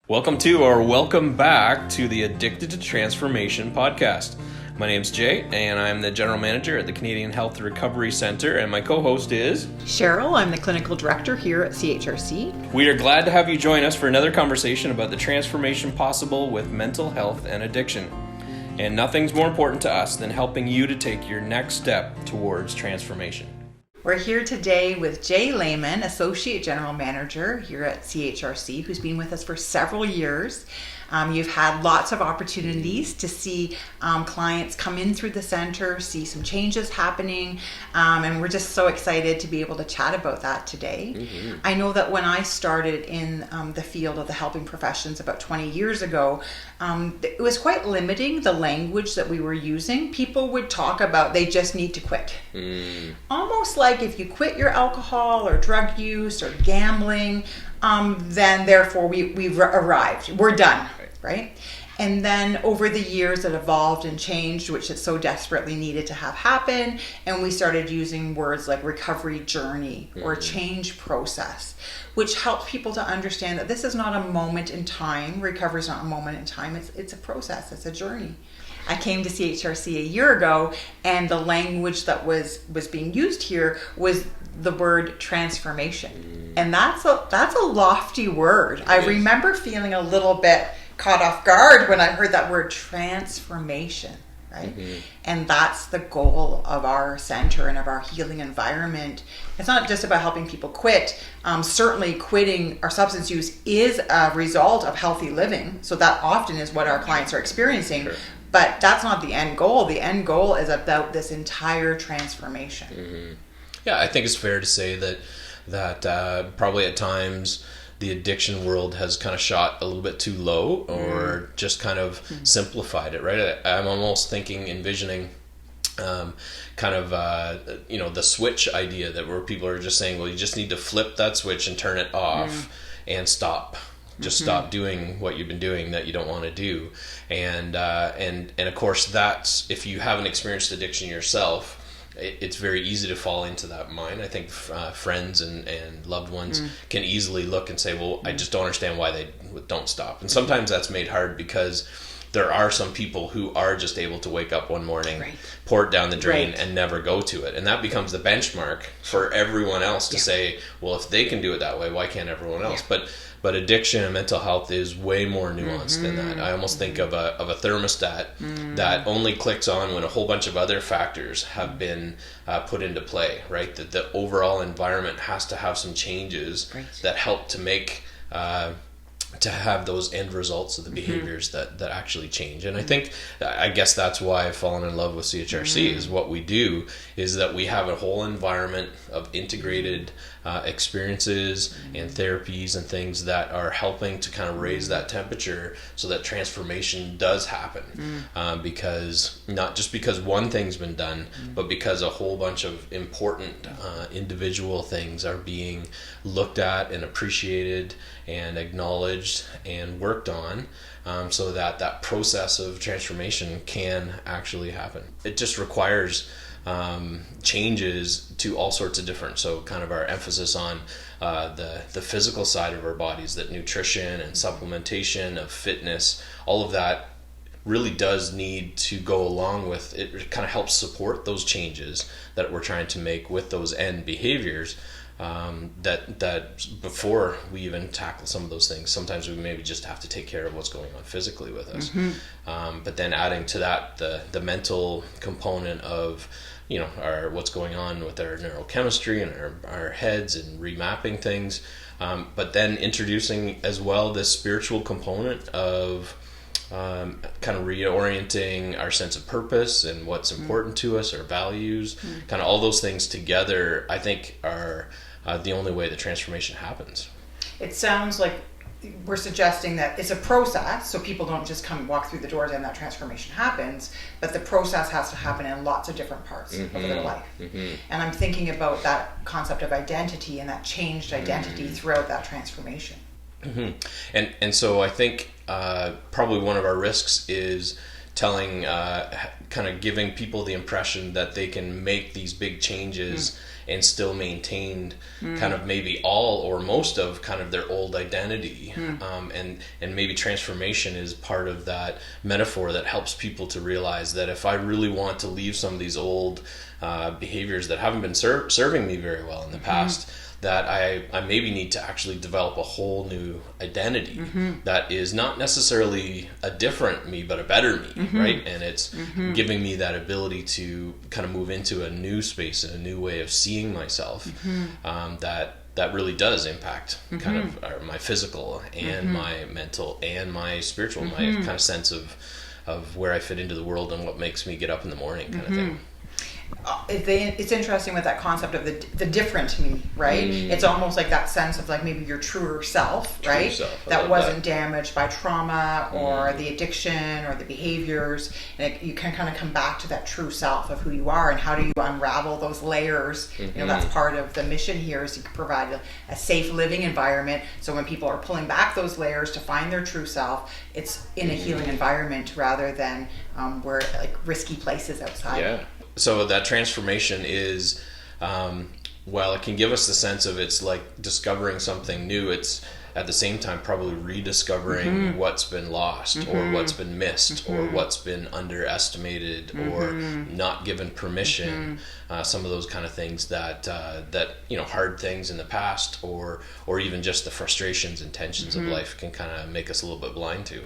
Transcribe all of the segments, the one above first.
Welcome back to the Addicted to Transformation podcast. My name's Jay, and I'm the General Manager at the Canadian Health Recovery Centre, and my co-host is... Cheryl. I'm the Clinical Director here at CHRC. We are glad to have you join us for another conversation about the transformation possible with mental health and addiction. And nothing's more important to us than helping you to take your next step towards transformation. We're here today with Jay Lehman, Associate General Manager here at CHRC, who's been with us for several years. You've had lots of opportunities to see clients come in through the center, see some changes happening, and we're just so excited to be able to chat about that today. Mm-hmm. I know that when I started in the field of the helping professions about 20 years ago, it was quite limiting, the language that we were using. People would talk about they just need to quit. Almost like if you quit your alcohol or drug use or gambling, then therefore we've arrived. We're done. Right? And then over the years it evolved and changed, which it so desperately needed to have happen. And we started using words like recovery journey or change process, which helps people to understand that this is not a moment in time. Recovery is not a moment in time. It's a process. It's a journey. I came to CHRC a year ago, and the language that was being used here was the word transformation. And that's a lofty word. I remember feeling a little bit caught off guard when I heard that word transformation, right? Mm-hmm. And that's the goal of our center and of our healing environment. It's not just about helping people quit. Certainly quitting our substance use is a result of healthy living. So that often is what our clients are experiencing. Sure. But that's not the end goal. The end goal is about this entire transformation. Mm-hmm. Yeah, I think it's fair to say that probably at times the addiction world has kind of shot a little bit too low or just kind of simplified it, right? I'm almost envisioning the switch idea that where people are just saying, well, you just need to flip that switch and turn it off and stop. Just stop doing what you've been doing that you don't want to do. And of course, that's, if you haven't experienced addiction yourself, it's very easy to fall into that mind. I think friends and loved ones can easily look and say, well, I just don't understand why they don't stop. And sometimes that's made hard because there are some people who are just able to wake up one morning, pour it down the drain, and never go to it. And that becomes the benchmark for everyone else to say, well, if they can do it that way, why can't everyone else? But addiction and mental health is way more nuanced than that. I almost think of a thermostat that only clicks on when a whole bunch of other factors have been put into play, right? That the overall environment has to have some changes that help to make... to have those end results of the behaviors that actually change. And I guess that's why I've fallen in love with CHRC is what we do is that we have a whole environment of integrated experiences and therapies and things that are helping to kind of raise that temperature so that transformation does happen. Because not just because one thing's been done, but because a whole bunch of important individual things are being looked at and appreciated and acknowledged and worked on, so that process of transformation can actually happen. It just requires changes to all sorts of different, so kind of our emphasis on the physical side of our bodies, that nutrition and supplementation of fitness, all of that really does need to go along with it. It kind of helps support those changes that we're trying to make with those end behaviors. That before we even tackle some of those things, sometimes we maybe just have to take care of what's going on physically with us. But then adding to that the mental component of our what's going on with our neurochemistry and our heads and remapping things, but then introducing as well this spiritual component of kind of reorienting our sense of purpose and what's important to us, our values, kind of all those things together, I think are the only way the transformation happens. It sounds like we're suggesting that it's a process, so people don't just come walk through the doors and that transformation happens, but the process has to happen in lots of different parts of their life. And I'm thinking about that concept of identity and that changed identity throughout that transformation. And so I think probably one of our risks is telling, kind of giving people the impression that they can make these big changes and still maintained kind of maybe all or most of kind of their old identity. And maybe transformation is part of that metaphor that helps people to realize that if I really want to leave some of these old behaviors that haven't been serving me very well in the past, that I maybe need to actually develop a whole new identity that is not necessarily a different me, but a better me, right? And it's giving me that ability to kind of move into a new space and a new way of seeing myself, that really does impact kind of my physical and my mental and my spiritual, my kind of sense of where I fit into the world and what makes me get up in the morning kind of thing. It's interesting with that concept of the different me, right? It's almost like that sense of like maybe your truer self, right? That wasn't damaged by trauma or the addiction or the behaviors, and you can kind of come back to that true self of who you are, and how do you unravel those layers? You know, that's part of the mission here, is to provide a safe living environment, so when people are pulling back those layers to find their true self, it's in a healing environment rather than where like risky places outside. So that transformation is, while it can give us the sense of it's like discovering something new, it's at the same time probably rediscovering what's been lost or what's been missed or what's been underestimated or not given permission. Some of those kind of things that hard things in the past or even just the frustrations and tensions of life can kind of make us a little bit blind to.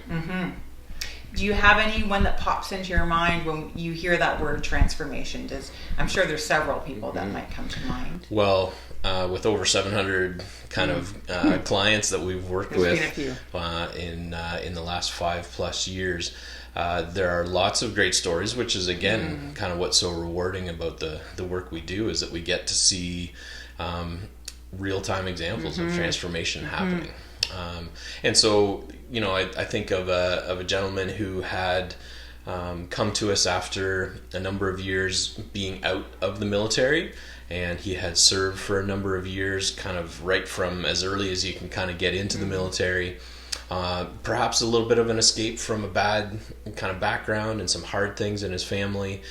Do you have anyone that pops into your mind when you hear that word transformation? I'm sure there's several people that might come to mind. Well, with over 700 kind of clients that we've worked with in the last 5+ years, there are lots of great stories, which is again kind of what's so rewarding about the work we do, is that we get to see real-time examples of transformation happening. And so, I think of a gentleman who had come to us after a number of years being out of the military, and he had served for a number of years, kind of right from as early as you can kind of get into the military. Perhaps a little bit of an escape from a bad kind of background and some hard things in his family.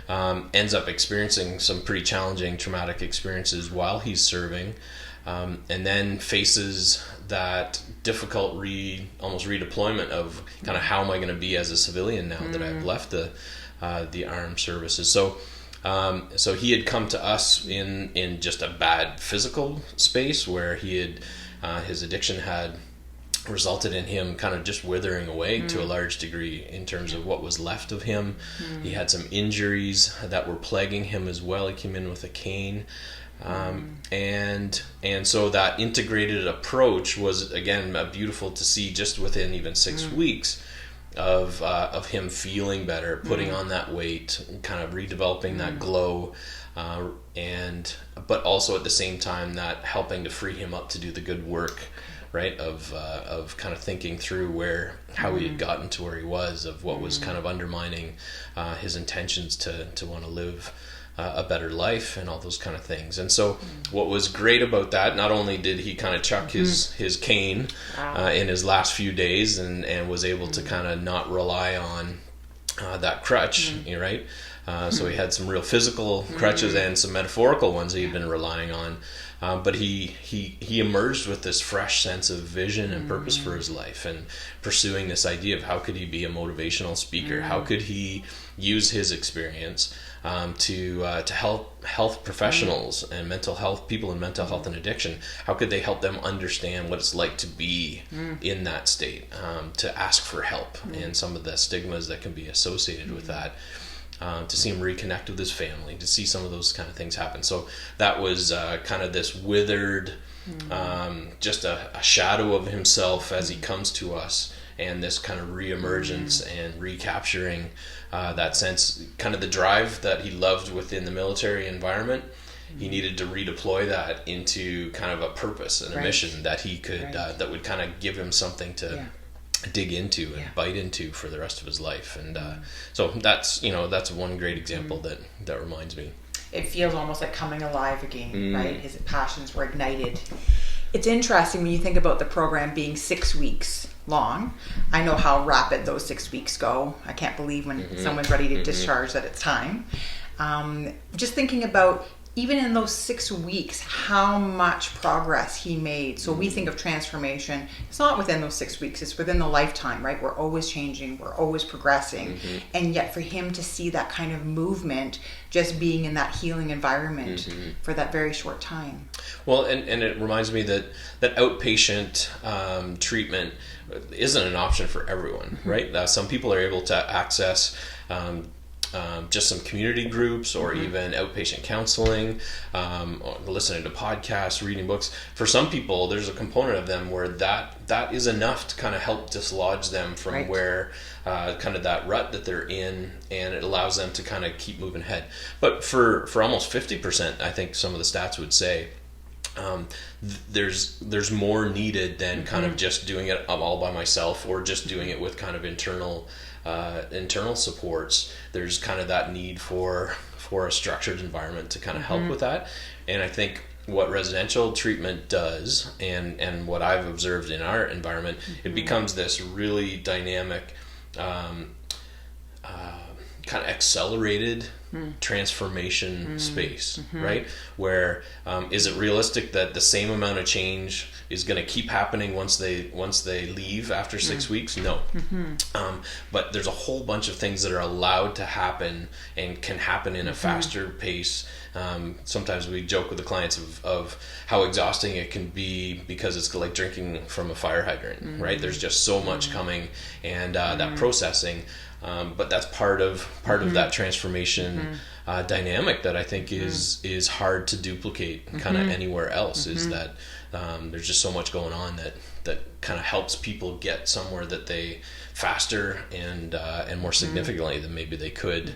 Ends up experiencing some pretty challenging, traumatic experiences while he's serving. And then faces that difficult almost redeployment of kind of how am I going to be as a civilian now that I've left the armed services. So he had come to us in just a bad physical space where he had his addiction had resulted in him kind of just withering away to a large degree in terms of what was left of him. He had some injuries that were plaguing him as well. He came in with a cane. And so that integrated approach was again beautiful to see just within even 6 weeks of him feeling better, putting on that weight, kind of redeveloping that glow, but also at the same time that helping to free him up to do the good work, right, of kind of thinking through how he had gotten to where he was, of what was kind of undermining his intentions to want to live a better life and all those kind of things. And so what was great about that, not only did he kind of chuck his cane in his last few days and was able to kind of not rely on that crutch, right? So he had some real physical crutches and some metaphorical ones that he'd been relying on. But he emerged with this fresh sense of vision and purpose for his life, and pursuing this idea of how could he be a motivational speaker? How could he use his experience to help health professionals and mental health people in mental health and addiction? How could they help them understand what it's like to be in that state, to ask for help and some of the stigmas that can be associated with that? To see him reconnect with his family, to see some of those kind of things happen. So that was kind of this withered, just a shadow of himself as he comes to us, and this kind of reemergence and recapturing that sense, kind of the drive that he loved within the military environment. He needed to redeploy that into kind of a purpose and a mission that he could, that would kind of give him something to dig into and bite into for the rest of his life. And so that's one great example that reminds me. It feels almost like coming alive again, right? His passions were ignited. It's interesting when you think about the program being 6 weeks long. I know how rapid those 6 weeks go. I can't believe when someone's ready to discharge that it's time. Just thinking about even in those 6 weeks, how much progress he made. So we think of transformation, it's not within those 6 weeks, it's within the lifetime, right? We're always changing, we're always progressing. And yet for him to see that kind of movement, just being in that healing environment for that very short time. Well, and it reminds me that outpatient treatment isn't an option for everyone, right? Some people are able to access just some community groups or even outpatient counseling, or listening to podcasts, reading books. For some people, there's a component of them where that is enough to kind of help dislodge them from where kind of that rut that they're in, and it allows them to kind of keep moving ahead. But for almost 50%, I think some of the stats would say, there's more needed than kind of just doing it all by myself or just doing it with kind of internal supports. There's kind of that need for a structured environment to kind of help with that. And I think what residential treatment does, and what I've observed in our environment, it becomes this really dynamic, kind of accelerated transformation space, right? Where is it realistic that the same amount of change is going to keep happening once they leave after 6 weeks? No. But there's a whole bunch of things that are allowed to happen and can happen in a faster pace. Sometimes we joke with the clients of how exhausting it can be because it's like drinking from a fire hydrant, right? There's just so much coming, and that processing. But that's part of that transformation dynamic that I think is hard to duplicate kind of anywhere else. Is that there's just so much going on that kind of helps people get somewhere that they faster and more significantly than maybe they could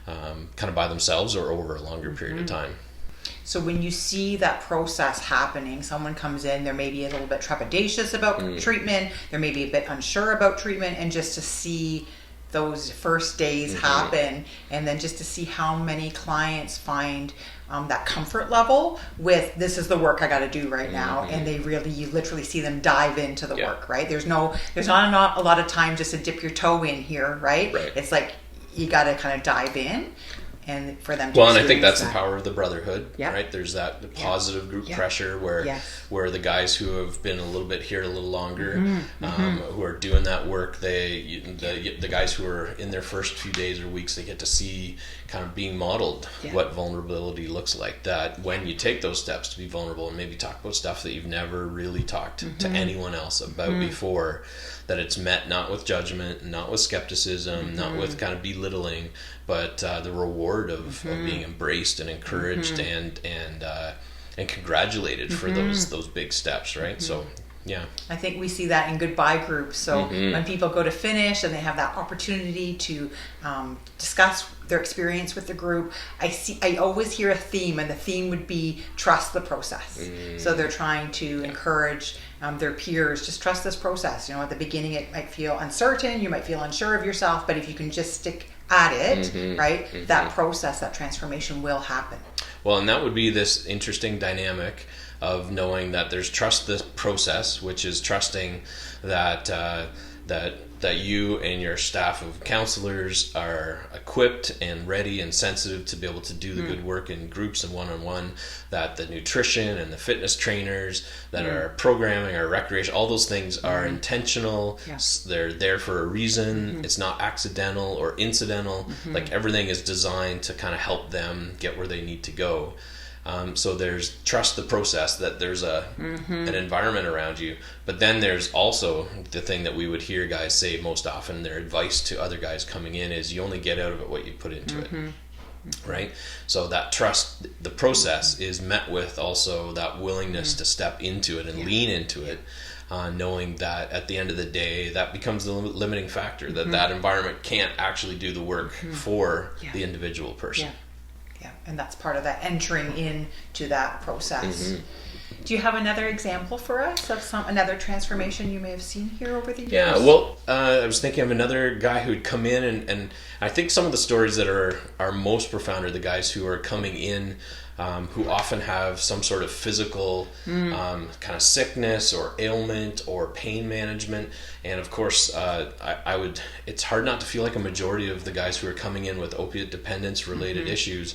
kind of by themselves or over a longer period of time. So when you see that process happening, someone comes in, they're maybe a little bit trepidatious about treatment, they're maybe a bit unsure about treatment, and just to see those first days happen, and then just to see how many clients find that comfort level with, this is the work I got to do right now, and you literally see them dive into the work, right? There's not a lot of time just to dip your toe in here, right? It's like you got to kind of dive in. And for them to and I think that's the power of the brotherhood, right? There's that positive group pressure where the guys who have been a little bit here a little longer, who are doing that work, the guys who are in their first few days or weeks, they get to see kind of being modeled what vulnerability looks like. That when you take those steps to be vulnerable and maybe talk about stuff that you've never really talked to anyone else about before, that it's met not with judgment, not with skepticism, not with kind of belittling, but the reward of being embraced and encouraged and congratulated for those big steps, right? So I think we see that in goodbye groups. So when people go to finish and they have that opportunity to discuss their experience with the group, I always hear a theme, and the theme would be trust the process. So they're trying to encourage their peers, just trust this process. At the beginning it might feel uncertain, you might feel unsure of yourself, but if you can just stick at it, right, that process, that transformation will happen. Well, and that would be this interesting dynamic of knowing that there's trust the process, which is trusting that that you and your staff of counselors are equipped and ready and sensitive to be able to do the good work in groups and one-on-one, that the nutrition and the fitness trainers that are programming or recreation, all those things are intentional. They're there for a reason. It's not accidental or incidental. Like everything is designed to kind of help them get where they need to go. So there's trust the process, that there's an environment around you, but then there's also the thing that we would hear guys say most often, their advice to other guys coming in is, you only get out of it what you put into it, right? So that trust the process is met with also that willingness to step into it and lean into it, knowing that at the end of the day that becomes the limiting factor, that environment can't actually do the work for the individual person. Yeah, and that's part of that entering into that process. Do you have another example for us of another transformation you may have seen here over the years? Yeah, well, I was thinking of another guy who'd come in, and I think some of the stories that are most profound are the guys who are coming in who often have some sort of physical kind of sickness or ailment or pain management. And of course, it's hard not to feel like a majority of the guys who are coming in with opiate dependence related issues,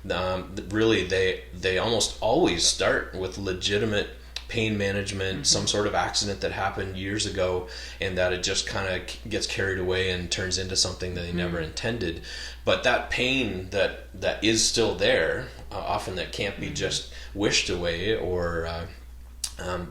really they almost always start with legitimate pain management, some sort of accident that happened years ago, and that it just kind of gets carried away and turns into something that they never intended. But that pain that is still there, often that can't be just wished away, or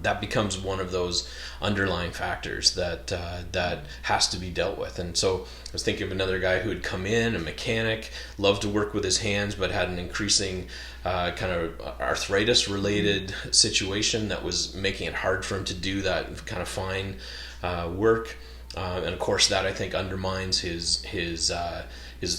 that becomes one of those underlying factors that has to be dealt with. And so I was thinking of another guy who had come in, a mechanic, loved to work with his hands, but had an increasing kind of arthritis related situation that was making it hard for him to do that kind of fine work. And of course that, I think, undermines his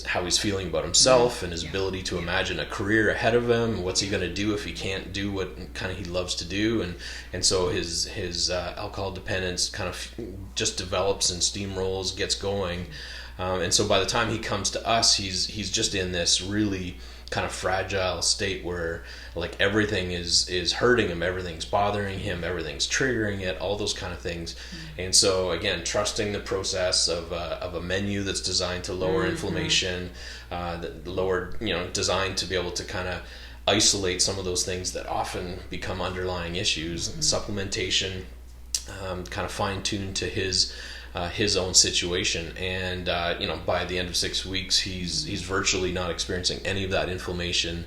how he's feeling about himself and his ability to imagine a career ahead of him. What's he going to do if he can't do what kind of he loves to do? And so his alcohol dependence kind of just develops and steamrolls, gets going. And so by the time he comes to us, he's just in this really kind of fragile state where like everything is hurting him, everything's bothering him, everything's triggering it, all those kind of things. And so again, trusting the process of a menu that's designed to lower inflammation, designed to be able to kind of isolate some of those things that often become underlying issues. Supplementation, kind of fine-tuned to his own situation, and by the end of 6 weeks he's virtually not experiencing any of that inflammation,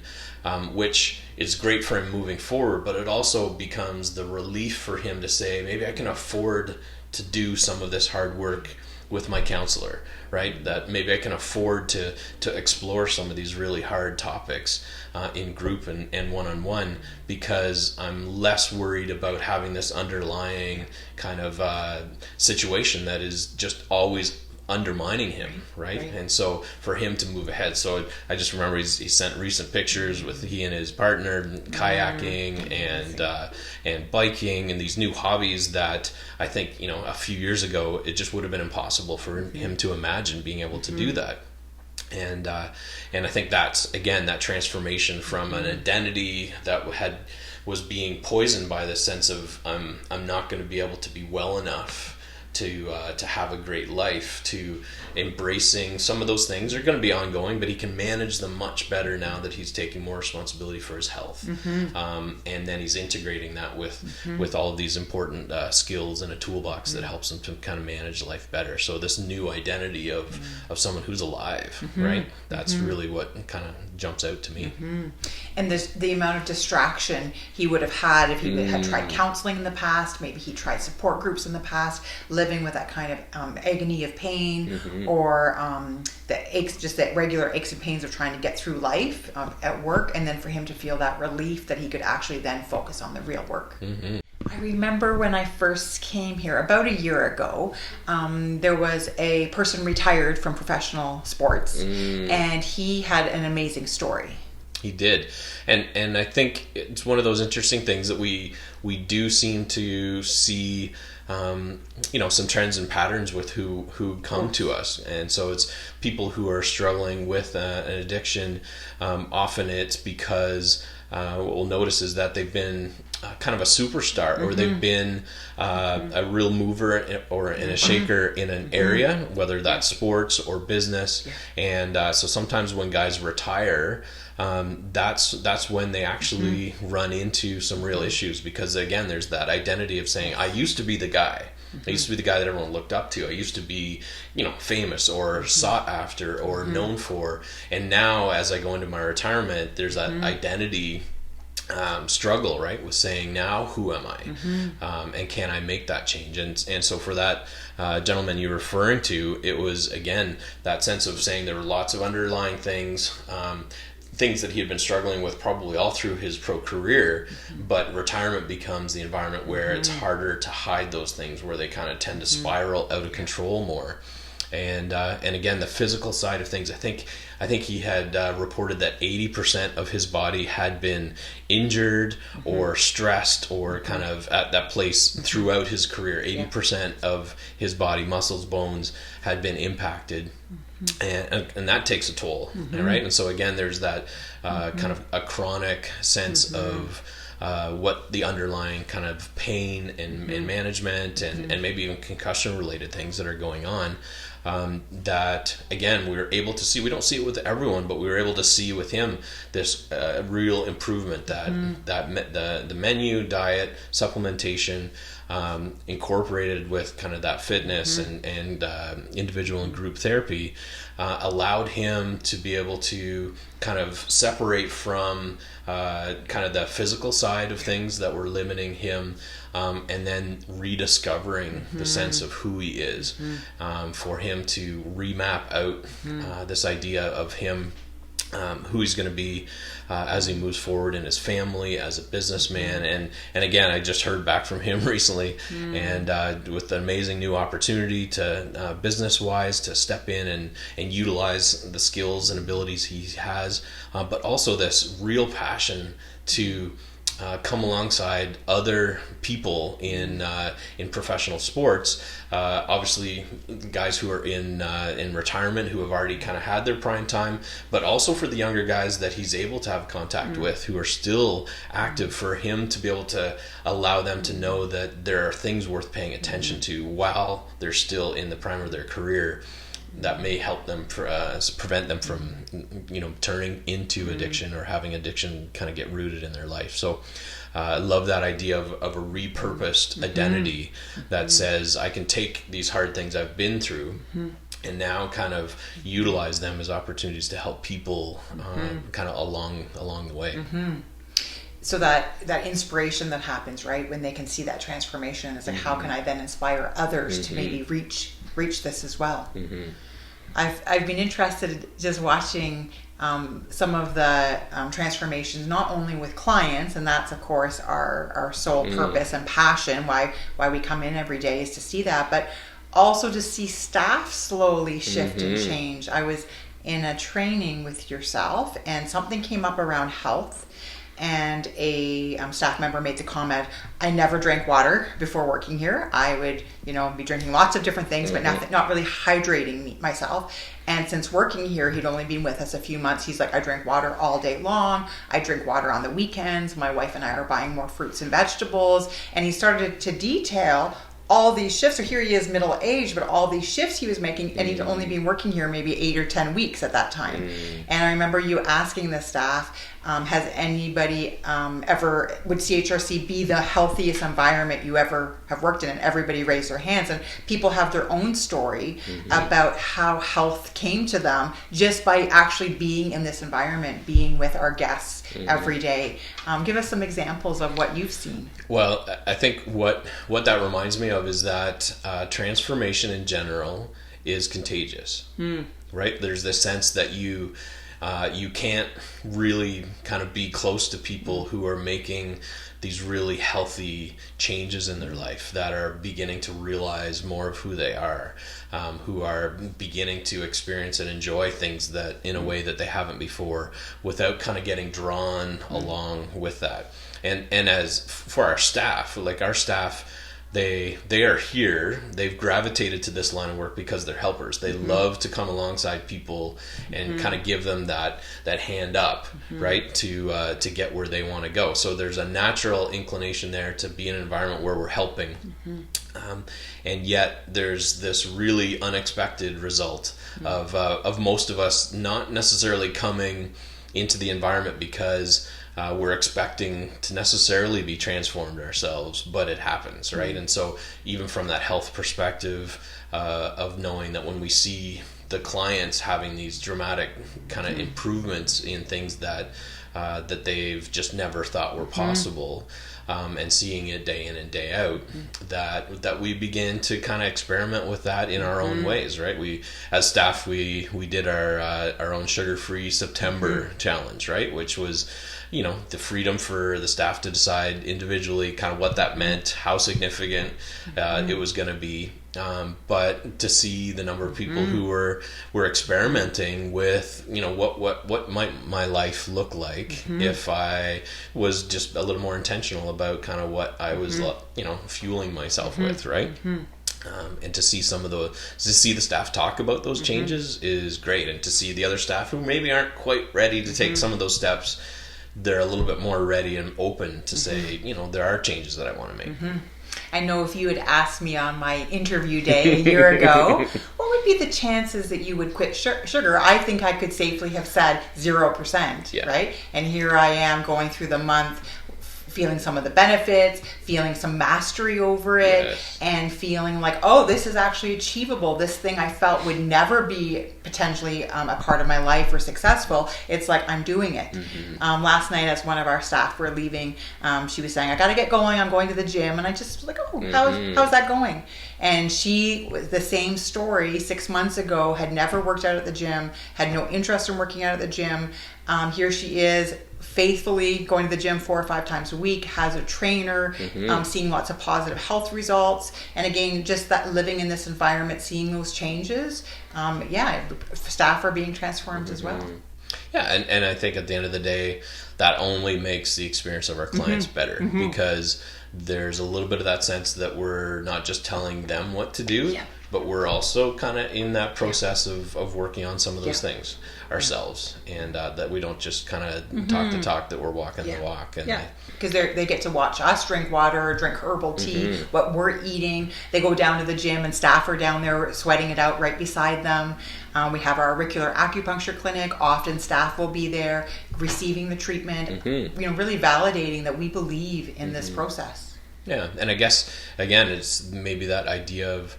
which is great for him moving forward, but it also becomes the relief for him to say, maybe I can afford to do some of this hard work with my counselor, right? That maybe I can afford to explore some of these really hard topics in group and one-on-one, because I'm less worried about having this underlying kind of situation that is just always undermining him, right? And so for him to move ahead, so I just remember he sent recent pictures with he and his partner kayaking and biking and these new hobbies that I think a few years ago it just would have been impossible for him to imagine being able to do that. And I think that's, again, that transformation from an identity that was being poisoned by the sense of I'm not going to be able to be well enough to have a great life, to embracing some of those things are going to be ongoing, but he can manage them much better now that he's taking more responsibility for his health. And then he's integrating that with all of these important skills in a toolbox that helps him to kind of manage life better. So this new identity of someone who's alive, right? That's really what kind of jumps out to me. And the amount of distraction he would have had if he had tried counseling in the past, maybe he tried support groups in the past, living with that kind of agony of pain, or the aches, just that regular aches and pains of trying to get through life at work, and then for him to feel that relief that he could actually then focus on the real work. I remember when I first came here about a year ago, there was a person retired from professional sports, and he had an amazing story. He did, and I think it's one of those interesting things that we do seem to see, some trends and patterns with who come to us. And so it's people who are struggling with an addiction. Often it's because what we'll notice is that they've been kind of a superstar, or they've been a real mover or a shaker in an area, whether that's sports or business. And so sometimes when guys retire, that's when they actually run into some real issues, because again, there's that identity of saying, I used to be the guy. I used to be the guy that everyone looked up to. I used to be, famous or sought after or known for. And now as I go into my retirement, there's that identity struggle, right, with saying, now who am I, and can I make that change? And so for that gentleman you're referring to, it was again that sense of saying there were lots of underlying things that he had been struggling with probably all through his pro career, but retirement becomes the environment where it's harder to hide those things, where they kind of tend to spiral out of control more. And again, the physical side of things, I think he had reported that 80% of his body had been injured or stressed or kind of at that place throughout his career. 80% of his body, muscles, bones, had been impacted. And that takes a toll, right? And so again, there's that kind of a chronic sense of what the underlying kind of pain and management and maybe even concussion related things that are going on. that again we were able to see. We don't see it with everyone, but we were able to see with him this real improvement that the menu, diet, supplementation, incorporated with kind of that fitness and individual and group therapy, allowed him to be able to kind of separate from kind of the physical side of things that were limiting him, and then rediscovering the sense of who he is, for him to remap out this idea of him, who he's going to be as he moves forward in his family, as a businessman. And again, I just heard back from him recently, and with an amazing new opportunity to business-wise to step in and utilize the skills and abilities he has, but also this real passion to come alongside other people in professional sports. Obviously, guys who are in retirement, who have already kind of had their prime time, but also for the younger guys that he's able to have contact with, who are still active, for him to be able to allow them to know that there are things worth paying attention to while they're still in the prime of their career, that may help them prevent them from turning into addiction or having addiction kind of get rooted in their life. So I love that idea of a repurposed identity that says I can take these hard things I've been through and now kind of utilize them as opportunities to help people kind of along the way. So that inspiration that happens, right, when they can see that transformation, it's like, how can I then inspire others to maybe reach this as well? I've been interested just watching some of the transformations, not only with clients, and that's of course our sole purpose and passion, why we come in every day is to see that, but also to see staff slowly shift and change. I was in a training with yourself, and something came up around health, and a staff member made the comment, I never drank water before working here. I would, be drinking lots of different things, but not really hydrating myself. And since working here, he'd only been with us a few months. He's like, I drink water all day long. I drink water on the weekends. My wife and I are buying more fruits and vegetables. And he started to detail all these shifts. So here he is, middle aged, but all these shifts he was making, and he'd only been working here maybe 8 or 10 weeks at that time. And I remember you asking the staff, has anybody would CHRC be the healthiest environment you ever have worked in? And everybody raised their hands, and people have their own story about how health came to them just by actually being in this environment, being with our guests every day. Give us some examples of what you've seen. Well, I think what that reminds me of is that transformation in general is contagious, right? There's this sense that you can't really kind of be close to people who are making these really healthy changes in their life, that are beginning to realize more of who they are, who are beginning to experience and enjoy things that in a way that they haven't before, without kind of getting drawn along with that. And as for our staff, like our staff, they are here. They've gravitated to this line of work because they're helpers. They love to come alongside people and kind of give them that hand up, right, to get where they want to go. So there's a natural inclination there to be in an environment where we're helping, and yet there's this really unexpected result of most of us not necessarily coming into the environment because we're expecting to necessarily be transformed ourselves, but it happens, right? And so even from that health perspective, of knowing that when we see the clients having these dramatic kind of improvements in things that they've just never thought were possible, and seeing it day in and day out, that we begin to kind of experiment with that in our own ways, right? We, as staff, we did our own sugar-free September challenge, right? Which was, the freedom for the staff to decide individually kind of what that meant, how significant it was going to be. But to see the number of people who were experimenting with, what might my life look like if I was just a little more intentional about kind of what I was, fueling myself with, right? And to see the staff talk about those changes is great. And to see the other staff who maybe aren't quite ready to take some of those steps, they're a little bit more ready and open to say, there are changes that I want to make. I know if you had asked me on my interview day a year ago, what would would be the chances that you would quit sugar? I think I could safely have said 0%, right? And here I am going through the month feeling some of the benefits, feeling some mastery over it, and feeling like, oh, this is actually achievable. This thing I felt would never be potentially a part of my life or successful. It's like, I'm doing it. Last night, as one of our staff were leaving, she was saying, I got to get going. I'm going to the gym. And I just was like, oh, how's that going? And she was the same story 6 months ago, had never worked out at the gym, had no interest in working out at the gym. Here she is, faithfully going to the gym 4 or 5 times a week, has a trainer, seeing lots of positive health results. And again, just that living in this environment, seeing those changes, staff are being transformed as well. Yeah, and I think at the end of the day, that only makes the experience of our clients better, because there's a little bit of that sense that we're not just telling them what to do, but we're also kind of in that process of working on some of those things ourselves, and that we don't just kind of talk the talk, that we're walking the walk. And because they get to watch us drink water, drink herbal tea, what we're eating. They go down to the gym and staff are down there sweating it out right beside them. We have our auricular acupuncture clinic. Often staff will be there receiving the treatment, really validating that we believe in this process. Yeah, and I guess, again, it's maybe that idea of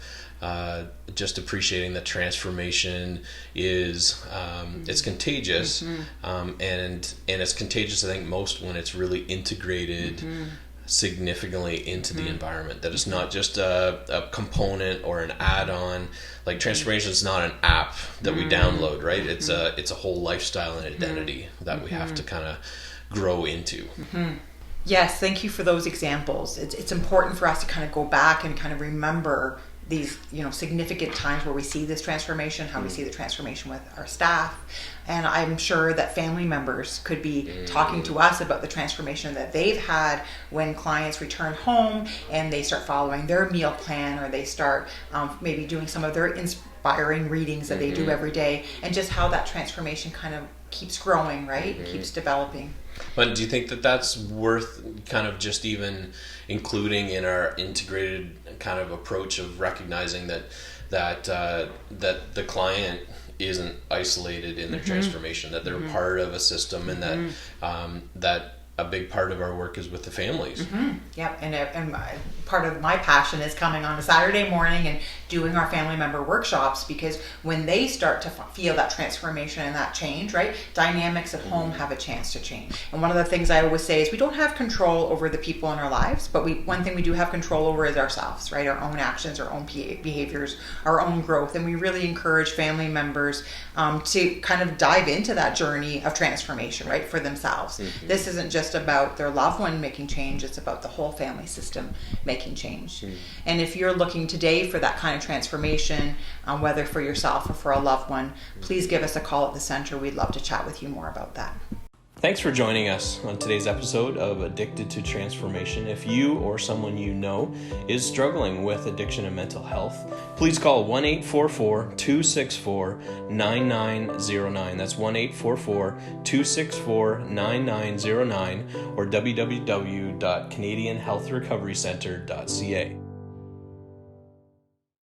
just appreciating that transformation is it's contagious, and it's contagious, I think, most when it's really integrated significantly into the environment, that it's not just a component or an add-on. Like, transformation is not an app that we download, right? It's a whole lifestyle and identity that we have to kind of grow into. Yes, thank you for those examples. It's important for us to kind of go back and kind of remember these significant times where we see this transformation, how we see the transformation with our staff. And I'm sure that family members could be talking to us about the transformation that they've had when clients return home and they start following their meal plan, or they start maybe doing some of their inspiring readings that they do every day, and just how that transformation kind of keeps growing, right? Keeps developing. But do you think that that's worth kind of just even including in our integrated kind of approach of recognizing that the client isn't isolated in their transformation, that they're part of a system, and that a big part of our work is with the families. Yep, and part of my passion is coming on a Saturday morning and doing our family member workshops, because when they start to feel that transformation and that change, right, dynamics at home have a chance to change. And one of the things I always say is we don't have control over the people in our lives, but one thing we do have control over is ourselves, right? Our own actions, our own behaviors, our own growth. And we really encourage family members to kind of dive into that journey of transformation, right, for themselves. This isn't just about their loved one making change, it's about the whole family system making change. And if you're looking today for that kind of transformation, whether for yourself or for a loved one, please give us a call at the center. We'd love to chat with you more about that. Thanks for joining us on today's episode of Addicted to Transformation. If you or someone you know is struggling with addiction and mental health, please call 1-844-264-9909. That's 1-844-264-9909, or www.canadianhealthrecoverycenter.ca.